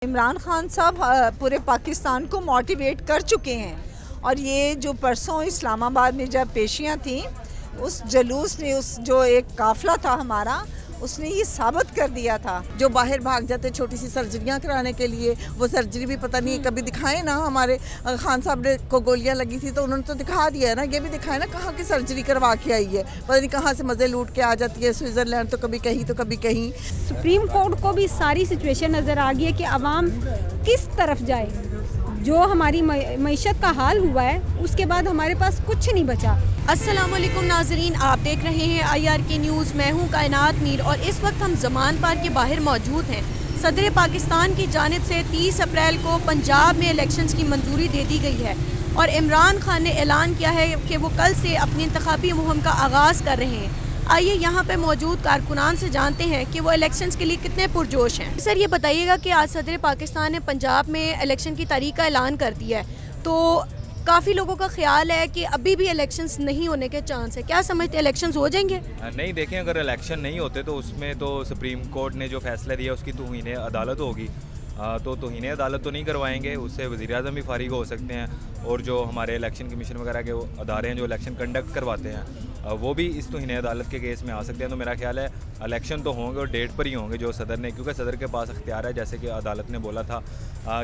इमरान खान साहब पूरे पाकिस्तान को मोटिवेट कर चुके हैं और ये जो परसों इस्लामाबाद में जब पेशियां थी उस जलूस ने उस जो एक काफिला था हमारा उसने ये साबित कर दिया था। जो बाहर भाग जाते छोटी सी सर्जरियां कराने के लिए, वो सर्जरी भी पता नहीं कभी दिखाए ना। हमारे खान साहब ने को गोलियां लगी थी तो उन्होंने तो दिखा दिया है ना, ये भी दिखाए ना कहाँ की सर्जरी करवा के आई है, पता नहीं कहाँ से मज़े लूट के आ जाती है। स्विट्ज़रलैंड तो कभी कहीं तो कभी कहीं। सुप्रीम कोर्ट को भी सारी सिचुएशन नज़र आ गई है कि अवाम किस तरफ जाए। जो हमारी मईशत का हाल हुआ है उसके बाद हमारे पास कुछ नहीं बचा। अस्सलाम वालेकुम नाजरीन, आप देख रहे हैं IRK न्यूज़। मैं हूं कायनात मीर और इस वक्त हम ज़मान पार्क के बाहर मौजूद हैं। सदर पाकिस्तान की जानिब से 30 अप्रैल को पंजाब में इलेक्शंस की मंजूरी दे दी गई है और इमरान खान ने ऐलान किया है कि वो कल से अपनी इंतखाबी मुहिम का आगाज़ कर रहे हैं। आइए यहाँ पे मौजूद कारकुनान से जानते हैं कि वो इलेक्शंस के लिए कितने पुरजोश हैं। सर ये बताइएगा कि आज सदर पाकिस्तान ने पंजाब में इलेक्शन की तारीख का ऐलान कर दिया है, तो काफ़ी लोगों का ख्याल है कि अभी भी इलेक्शंस नहीं होने के चांस है। क्या समझते हैं, इलेक्शंस हो जाएंगे? नहीं, देखें, अगर इलेक्शन नहीं होते तो उसमें तो सुप्रीम कोर्ट ने जो फैसला दिया उसकी तौहीन अदालत होगी, तो तौहीन अदालत तो नहीं करवाएंगे, उससे वज़ीर आज़म भी फारिग हो सकते हैं और जो हमारे इलेक्शन कमीशन वगैरह के वो अदारे हैं जो इलेक्शन कंडक्ट करवाते हैं वो भी इस तौहीन अदालत के केस में आ सकते हैं। तो मेरा ख्याल है इलेक्शन तो होंगे और डेट पर ही होंगे जो सदर ने, क्योंकि सदर के पास इख्तियार है, जैसे कि अदालत ने बोला था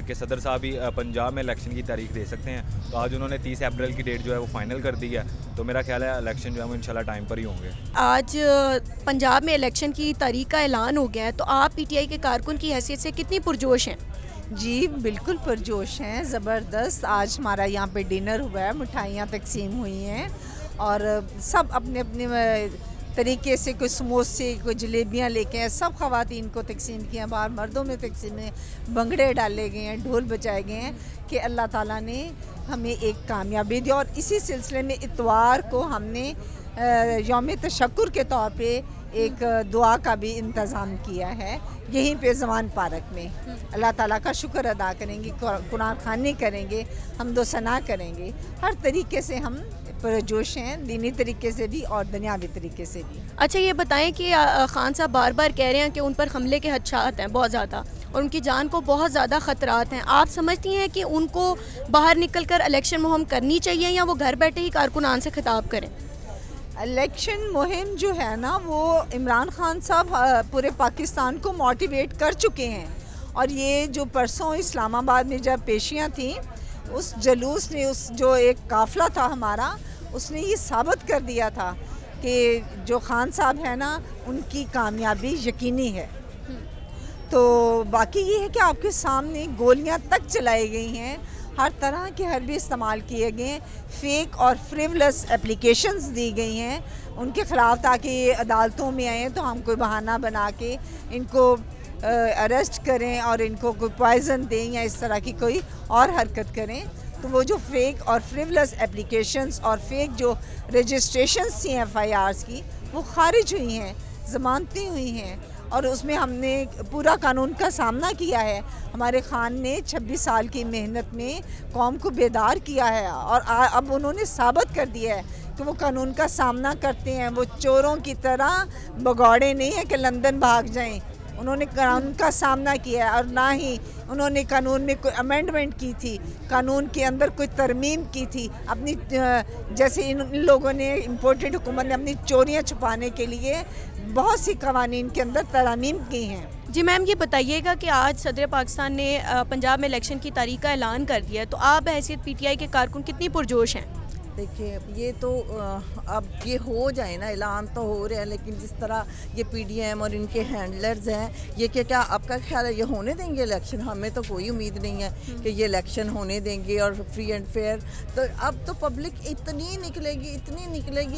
कि सदर साहब ही पंजाब में इलेक्शन की तारीख दे सकते हैं। तो आज उन्होंने 30 अप्रैल की डेट जो है वो फाइनल कर दी है, तो मेरा ख्याल है इलेक्शन जो है वो इंशाल्लाह टाइम पर ही होंगे। आज पंजाब में इलेक्शन की तारीख का ऐलान हो गया है, तो आप PTI के कारकुन की हैसियत से कितनी पुरजोश हैं? जी बिल्कुल पुरजोश हैं, ज़बरदस्त। आज हमारा यहाँ पे डिनर हुआ है, मिठाइयाँ तकसीम हुई हैं और सब अपने अपने तरीके से, कोई समोसे कोई जलेबियाँ लेके आए, सब ख़वातीन को तकसीम किए हैं, बाहर मर्दों में तकसीम है, भंगड़े डाले गए हैं, ढोल बजाए गए हैं कि अल्लाह ताला ने हमें एक कामयाबी दी। और इसी सिलसिले में इतवार को हमने यौम तशक्कुर के तौर पे एक दुआ का भी इंतज़ाम किया है यहीं पे ज़मान पार्क में। अल्लाह ताला का शुक्र अदा करेंगे, कुरान ख़वानी करेंगे, हमदो सना करेंगे। हर तरीके से हम पुरजोश हैं, दीनी तरीके से भी और दुनियावी तरीके से भी। अच्छा ये बताएं कि खान साहब बार बार कह रहे हैं कि उन पर हमले के खदशात हैं बहुत ज़्यादा और उनकी जान को बहुत ज़्यादा ख़तरात हैं। आप समझती हैं कि उनको बाहर निकल कर इलेक्शन मुहिम करनी चाहिए या वो घर बैठे ही कारकुनान से खिताब करें? इलेक्शन मुहिम जो है ना वो इमरान खान साहब पूरे पाकिस्तान को मोटिवेट कर चुके हैं और ये जो परसों इस्लामाबाद में जब पेशियां थी उस जलूस ने उस जो एक काफिला था हमारा उसने ये साबित कर दिया था कि जो खान साहब है ना उनकी कामयाबी यकीनी है। तो बाकी ये है कि आपके सामने गोलियां तक चलाई गई हैं, हर तरह के हरबे इस्तेमाल किए गए हैं, फेक और फ्रिवलेस एप्लीकेशंस दी गई हैं उनके ख़िलाफ़ ताकि ये अदालतों में आएँ तो हम कोई बहाना बना के इनको अरेस्ट करें और इनको कोई पॉइज़न दें या इस तरह की कोई और हरकत करें। तो वो जो फेक और फ्रिवलेस एप्लीकेशंस और फेक जो रजिस्ट्रेशंस थी FIRs की वो खारिज हुई हैं, ज़मानतें हुई हैं और उसमें हमने पूरा कानून का सामना किया है। हमारे खान ने 26 साल की मेहनत में कौम को बेदार किया है और अब उन्होंने साबित कर दिया है कि वो कानून का सामना करते हैं। वो चोरों की तरह भगौड़े नहीं हैं कि लंदन भाग जाएं। उन्होंने कानून का सामना किया है और ना ही उन्होंने कानून में कोई अमेंडमेंट की थी, कानून के अंदर कोई तरमीम की थी। अपनी जैसे इन लोगों ने इम्पोर्टेड हुकूमत ने अपनी चोरियां छुपाने के लिए बहुत सी कवानीन के अंदर तरमीम की हैं। जी मैम, ये बताइएगा कि आज सदर पाकिस्तान ने पंजाब में इलेक्शन की तारीख का ऐलान कर दिया है, तो आप हैसियत PTI के कारकुन कितनी पुरजोश हैं? देखिए ये तो अब ये हो जाए ना, ऐलान तो हो रहे हैं, लेकिन जिस तरह ये PDM और इनके हैंडलर्स हैं ये क्या आपका ख्याल है ये होने देंगे इलेक्शन? हमें तो कोई उम्मीद नहीं है कि ये इलेक्शन होने देंगे और फ्री एंड फेयर। तो अब तो पब्लिक इतनी निकलेगी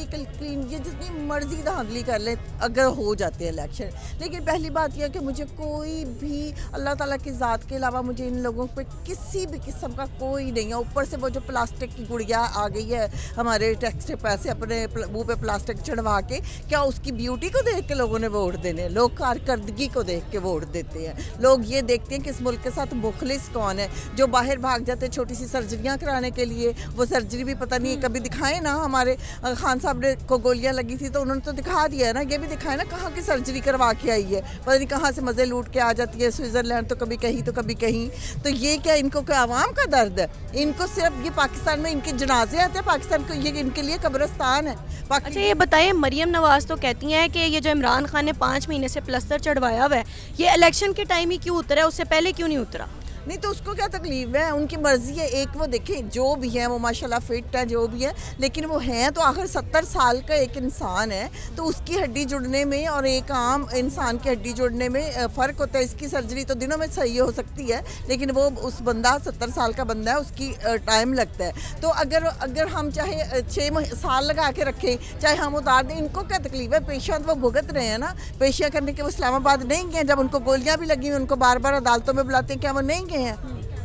कि ये जितनी मर्जी धांधली कर ले अगर हो जाते हैं इलेक्शन। लेकिन पहली बात यह कि मुझे कोई भी अल्लाह ताला की ज़ात के अलावा मुझे इन लोगों पर किसी भी किस्म का कोई नहीं है। ऊपर से वो जो प्लास्टिक की गुड़िया आ गई है हमारे टैक्स के पैसे अपने मुंह पे प्लास्टिक चढ़वा के, क्या उसकी ब्यूटी को देख के लोगों ने वोट देने? लोग कारकर्दगी को देख के वोट देते हैं। लोग ये देखते हैं कि इस मुल्क के साथ मुखलिस कौन है। जो बाहर भाग जाते हैं छोटी सी सर्जरियाँ कराने के लिए, वो सर्जरी भी पता नहीं कभी दिखाए ना। हमारे खान साहब ने को गोलियाँ लगी थी तो उन्होंने तो दिखा दिया है ना, ये भी दिखाए ना कहाँ की सर्जरी करवा के आई है, पता नहीं कहाँ से मज़े लूट के आ जाती है, स्विट्ज़रलैंड तो कभी कहीं तो कभी कहीं। तो ये क्या इनको क्या आवाम का दर्द है? इनको सिर्फ ये पाकिस्तान में इनके जनाजे आते हैं, पाकिस्तान को ये इनके लिए कब्रिस्तान है। अच्छा ये बताएं, मरियम नवाज़ तो कहती हैं कि ये जो इमरान खान ने 5 महीने से प्लस्तर चढ़वाया हुआ है, ये इलेक्शन के टाइम ही क्यों उतरा है, उससे पहले क्यों नहीं उतरा? नहीं तो उसको क्या तकलीफ है, उनकी मर्जी है। एक वो देखें जो भी है वो माशाल्लाह फिट है जो भी है, लेकिन वो हैं तो आखिर 70 साल का एक इंसान है, तो उसकी हड्डी जुड़ने में और एक आम इंसान की हड्डी जुड़ने में फ़र्क होता है। इसकी सर्जरी तो दिनों में सही हो सकती है, लेकिन वो उस बंदा 70 साल का बंदा है, उसकी टाइम लगता है। तो अगर हम चाहे 6 साल लगा के रखें, चाहे हम उतार दें, इनको क्या तकलीफ है? पेशियाँ तो वो भुगत रहे हैं ना, पेशियाँ करने के वो इस्लामाबाद नहीं गए, जब उनको गोलियाँ भी लगी उनको बार बार अदालतों में बुलाते हैं, क्या वो नहीं गए हैं?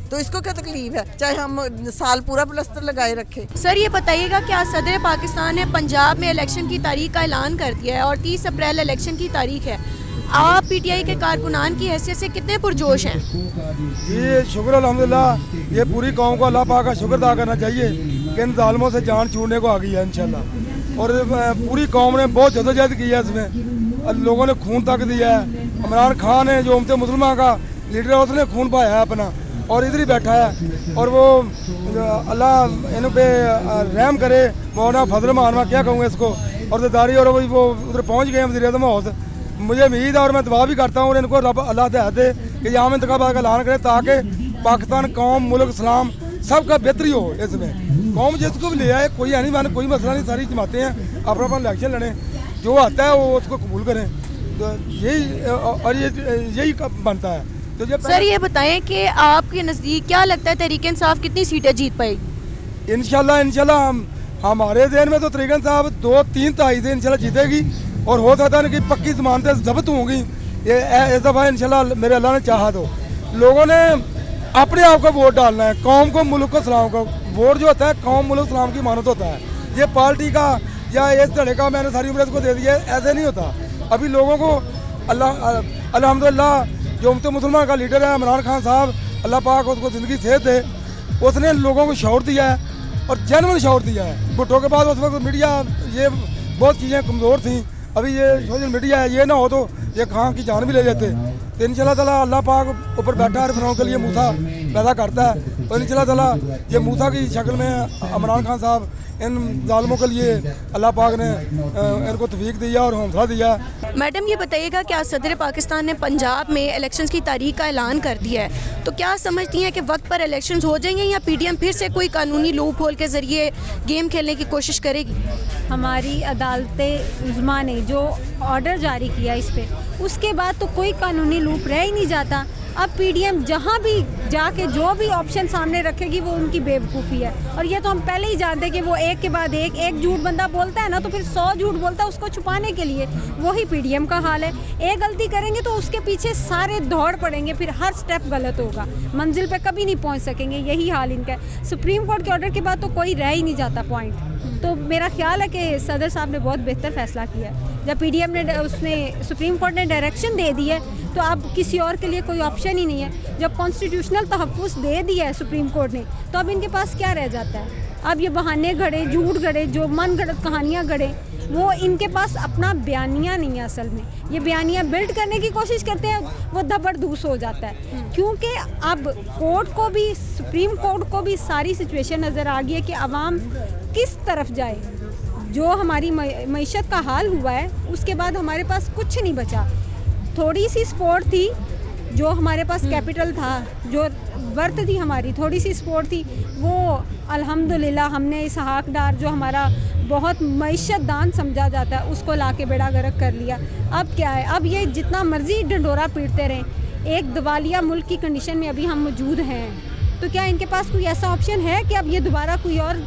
तो इसको क्या तकलीफ है, चाहे हम साल पूरा प्लस्तर लगाए रखें। सर ये बताइएगा क्या सदर पाकिस्तान ने पंजाब में इलेक्शन की तारीख का ऐलान कर दिया है और 30 अप्रैल इलेक्शन की तारीख है, आप पीटीआई के कारकुनान की हैसियत से कितने पुरजोश हैं? ये शुक्र अल्हम्दुलिल्लाह, ये पूरी कौम को अल्लाह पाक का शुक्र अदा करना चाहिए कि इन जालिमों से जान छूटने को आ गई है इंशाल्लाह। और पूरी कौम ने बहुत जदोजहद की है, इसमें लोगों ने खून तक दिया है। इमरान खान है जो उम्मत मुसलमान का लीडर है, उसने खून पाया है अपना और इधर ही बैठा है। और वो अल्लाह इन पे रहम करे, मौलाना फजल मानवा क्या कहूँगा इसको, और ज़िम्मेदारी। और वो उधर पहुँच गए वज़ीर-ए-आज़म हाउस। मुझे उम्मीद है और मैं दुआ भी करता हूँ और इनको रब अल्लाह हिदायत दे कि आम इंतखाबात का ऐलान करे, ताकि पाकिस्तान कौम मुल्क इस्लाम सबका बेहतरी हो। इसमें कौम जिसको भी ले आए, कोई है नहीं, कोई मसला नहीं, सारी जमातें हैं, अपना अपना इलेक्शन लड़ें, जो आता है वो उसको कबूल करें। तो यही बनता है। तो सर ये बताएं कि आपके नज़दीक क्या लगता है तहरीक इंसाफ कितनी सीटें जीत पाएगी? इंशाल्लाह हमारे ज़हन में तो तहरीक इंसाफ 2-3 तिहाई से इंशाल्लाह जीतेगी, और हो सकता है कि पक्की ज़मानतें ज़ब्त होंगी। ये इस दफ़ा इंशाल्लाह मेरे अल्लाह ने चाहा तो। लोगों ने अपने आप को वोट डालना है, कौम को मुल्क को सलाम को। वोट जो होता है कौम मुल्क सलाम की मानत होता है, ये पार्टी का या इस धड़े का मैंने सारी उम्र को दे दिया, ऐसे नहीं होता। अभी लोगों को अल्हम्दुलिल्लाह जो उम्मत मुसलमान का लीडर है इमरान खान साहब, अल्लाह पाक उसको ज़िंदगी सेहत दे, उसने लोगों को शौर दिया है और जेन्युइन शौर दिया है। भुट्टो के बाद उस वक्त मीडिया ये बहुत चीज़ें कमज़ोर थी, अभी ये सोशल मीडिया है, ये ना हो तो ये खां की जान भी ले जाते। तो इंशाल्लाह ताला अल्लाह पाक ऊपर बैठा है, फिरौन के लिए मूसा पैदा करता है, और इंशाल्लाह ताला ये मूसा की शक्ल में इमरान खान साहब इन जालिमों के लिए अल्लाह पाक ने इनको तौफीक दिया और हौसला दिया। मैडम ये बताइएगा क्या सदर पाकिस्तान ने पंजाब में इलेक्शंस की तारीख का ऐलान कर दिया है, तो क्या समझती हैं कि वक्त पर इलेक्शंस हो जाएंगे या पीडीएम फिर से कोई कानूनी लूप होल के ज़रिए गेम खेलने की कोशिश करेगी? हमारी अदालत-ए-उज़्मा ने जो ऑर्डर जारी किया इस पे, उसके बाद तो कोई कानूनी लूप रह ही नहीं जाता। अब पीडीएम जहाँ भी जाके जो भी ऑप्शन सामने रखेगी वो उनकी बेवकूफ़ी है, और ये तो हम पहले ही जानते हैं कि वो एक के बाद एक झूठ बंदा बोलता है ना, तो फिर 100 झूठ बोलता है उसको छुपाने के लिए। वही पीडीएम का हाल है, एक गलती करेंगे तो उसके पीछे सारे दौड़ पड़ेंगे, फिर हर स्टेप गलत होगा, मंजिल पे कभी नहीं पहुंच सकेंगे। यही हाल इनका है। सुप्रीम कोर्ट के ऑर्डर के बाद तो कोई रह ही नहीं जाता पॉइंट। तो मेरा ख्याल है कि सदर साहब ने बहुत बेहतर फैसला किया है। जब पीडीएम ने उसने सुप्रीम कोर्ट ने डायरेक्शन दे दी है तो अब किसी और के लिए कोई ऑप्शन ही नहीं है। जब कॉन्स्टिट्यूशनल तहफ़्फ़ुज़ दे दिया है सुप्रीम कोर्ट ने, तो अब इनके पास क्या रह जाता है? अब ये बहाने गढ़े, झूठ गढ़े, जो मन गढ़ कहानियाँ गढ़े, वो इनके पास अपना बयानिया नहीं है। असल में ये बयानिया बिल्ड करने की कोशिश करते हैं, वो धबरधूस हो जाता है। क्योंकि अब कोर्ट को भी, सुप्रीम कोर्ट को भी सारी सिचुएशन नज़र आ गई है कि अवाम किस तरफ जाए। जो हमारी मईशत का हाल हुआ है, उसके बाद हमारे पास कुछ नहीं बचा। थोड़ी सी सपोर्ट थी, जो हमारे पास कैपिटल था, जो वर्थ थी हमारी, थोड़ी सी सपोर्ट थी, वो अल्हम्दुलिल्लाह हमने इसहाक डार जो हमारा बहुत मईशत दान समझा जाता है, उसको लाके बेड़ा गर्क कर लिया। अब क्या है, अब ये जितना मर्जी डंडोरा पीटते रहें, एक दिवालिया मुल्क की कंडीशन में अभी हम मौजूद हैं। तो क्या इनके पास कोई ऐसा ऑप्शन है कि अब ये दोबारा कोई और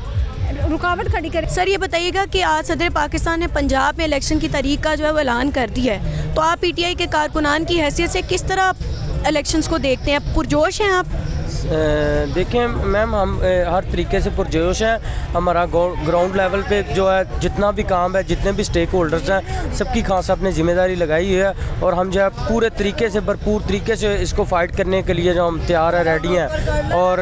रुकावट खड़ी करे? सर ये बताइएगा कि आज सदर पाकिस्तान ने पंजाब में इलेक्शन की तारीख का जो है वो ऐलान कर दिया है, तो आप पीटीआई के कारकुनान की हैसियत से किस तरह इलेक्शंस को देखते हैं? पुरजोश हैं आप? دیکھیں میم ہم ہر طریقے سے پرجوش ہیں. ہمارا گراؤنڈ لیول پہ جو ہے جتنا بھی کام ہے, جتنے بھی اسٹیک ہولڈرز ہیں, سب کی خان صاحب نے ذمہ داری لگائی ہے, اور ہم جو ہے پورے طریقے سے بھرپور طریقے سے اس کو فائٹ کرنے کے لیے جو ہم تیار ہیں, ریڈی ہیں. اور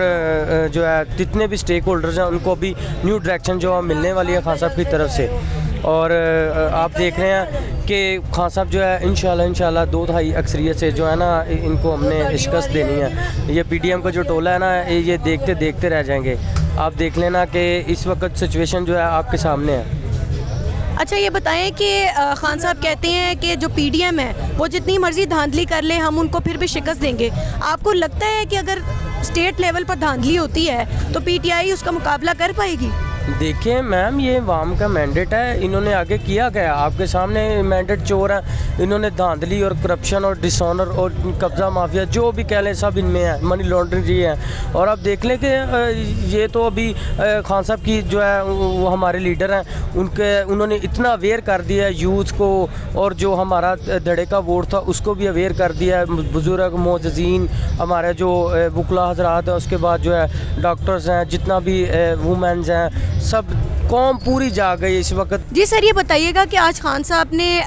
جو ہے جتنے بھی اسٹیک ہولڈرز ہیں ان کو بھی نیو ڈائریکشن جو ملنے والی ہے خان صاحب کی طرف سے. اور آپ دیکھ رہے ہیں کہ خان صاحب جو ہے انشاءاللہ 2/3 اکثریت سے جو ہے نا ان کو ہم نے شکست دینی ہے. یہ پی ڈی ایم کا جو ٹولہ ہے نا, یہ دیکھتے رہ جائیں گے. آپ دیکھ لینا کہ اس وقت سچویشن جو ہے آپ کے سامنے ہے. اچھا یہ بتائیں کہ خان صاحب کہتے ہیں کہ جو پی ڈی ایم ہے وہ جتنی مرضی دھاندلی کر لے ہم ان کو پھر بھی شکست دیں گے. آپ کو لگتا ہے کہ اگر اسٹیٹ لیول پر دھاندلی ہوتی ہے تو پی ٹی آئی اس کا مقابلہ کر پائے گی؟ دیکھیں میم یہ عوام کا مینڈیٹ ہے, انہوں نے آگے کیا گیا آپ کے سامنے مینڈیٹ چور ہیں. انہوں نے دھاندلی اور کرپشن اور ڈس آنر اور قبضہ مافیا جو بھی کہہ لیں سب ان میں ہے, منی لانڈرنگ جی ہے. اور اب دیکھ لیں کہ یہ تو ابھی خان صاحب کی جو ہے وہ ہمارے لیڈر ہیں, انہوں نے اتنا اویئر کر دیا ہے یوتھ کو, اور جو ہمارا دھڑے کا ووٹ تھا اس کو بھی اویئر کر دیا ہے. بزرگ معززین ہمارے جو وکلا حضرات ہیں, اس کے بعد جو ہے ڈاکٹرز ہیں, جتنا بھی وومنز ہیں, سب قوم پوری جا گئی اس وقت. جی سر یہ بتائیے گا کہ آج خان صاحب نے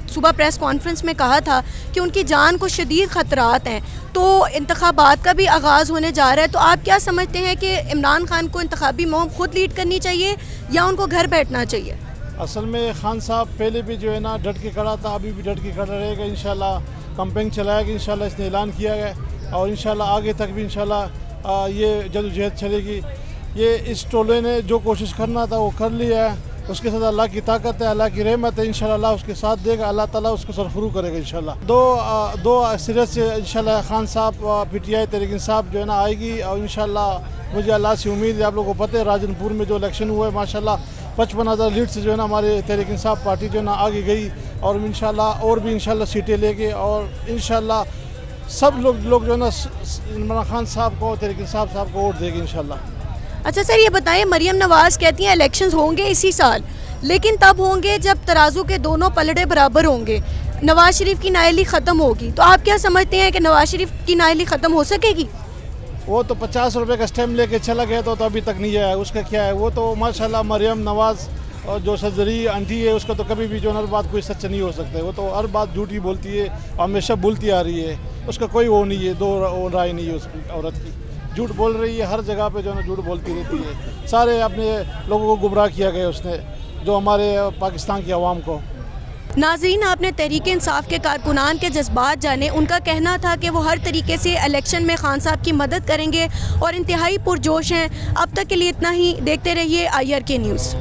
صبح پریس کانفرنس میں کہا تھا کہ ان کی جان کو شدید خطرات ہیں, تو انتخابات کا بھی آغاز ہونے جا رہا ہے, تو آپ کیا سمجھتے ہیں کہ عمران خان کو انتخابی مہم خود لیڈ کرنی چاہیے یا ان کو گھر بیٹھنا چاہیے؟ اصل میں خان صاحب پہلے بھی جو ہے نا ڈٹ کے کھڑا تھا, ابھی بھی ڈٹ کے کھڑا رہے گا. انشاءاللہ کمپین چلائے گا, انشاءاللہ اس نے اعلان کیا ہے, اور انشاءاللہ آگے تک بھی انشاءاللہ یہ جدوجہد چلے گی. یہ اس ٹولے نے جو کوشش کرنا تھا وہ کر لیا ہے, اس کے ساتھ اللہ کی طاقت ہے, اللہ کی رحمت ہے. انشاءاللہ اللہ اس کے ساتھ دے گا, اللہ تعالیٰ اس کو سرخرو کرے گا انشاءاللہ. دو سرے سے انشاءاللہ خان صاحب P T I Tehreek Insaf جو ہے نا آئے گی, اور انشاءاللہ مجھے اللہ سے امید ہے. آپ لوگوں کو پتہ ہے راجن پور میں جو الیکشن ہوا ہے ماشاءاللہ 55,000 لیڈ سے جو ہے نا ہمارے تحریک انصاف پارٹی جو ہے نا آگے گئی, اور انشاءاللہ اور بھی انشاءاللہ سیٹیں لے گے, اور انشاءاللہ سب لوگ جو ہے نا عمران خان صاحب کو, تحریک انصاف صاحب کو ووٹ دے گے انشاءاللہ. اچھا سر یہ بتائیں, مریم نواز کہتی ہیں الیکشنز ہوں گے اسی سال, لیکن تب ہوں گے جب ترازو کے دونوں پلڑے برابر ہوں گے. نواز شریف کی نااہلی ختم ہوگی, تو آپ کیا سمجھتے ہیں کہ نواز شریف کی نااہلی ختم ہو سکے گی؟ وہ تو 50 روپے کا سٹیمپ لے کے چلا گیا تو ابھی تک نہیں آیا, اس کا کیا ہے. وہ تو ماشاءاللہ مریم نواز اور جو سرزری آنٹی ہے اس کا تو کبھی بھی جو ہر بات کوئی سچ نہیں ہو سکتا ہے. وہ تو ہر بات جھوٹی بولتی ہے, ہمیشہ بولتی آ رہی ہے. اس کا کوئی وہ نہیں ہے, دو رائے نہیں ہے اس عورت کی. جھوٹ بول رہی ہے, ہر جگہ پہ جو ہے نا جھوٹ بولتی رہتی ہے. سارے اپنے لوگوں کو گمراہ کیا گیا اس نے, جو ہمارے پاکستان کی عوام کو. ناظرین آپ نے تحریک انصاف کے کارکنان کے جذبات جانے. ان کا کہنا تھا کہ وہ ہر طریقے سے الیکشن میں خان صاحب کی مدد کریں گے اور انتہائی پرجوش ہیں. اب تک کے لیے اتنا ہی. دیکھتے رہیے IRK نیوز.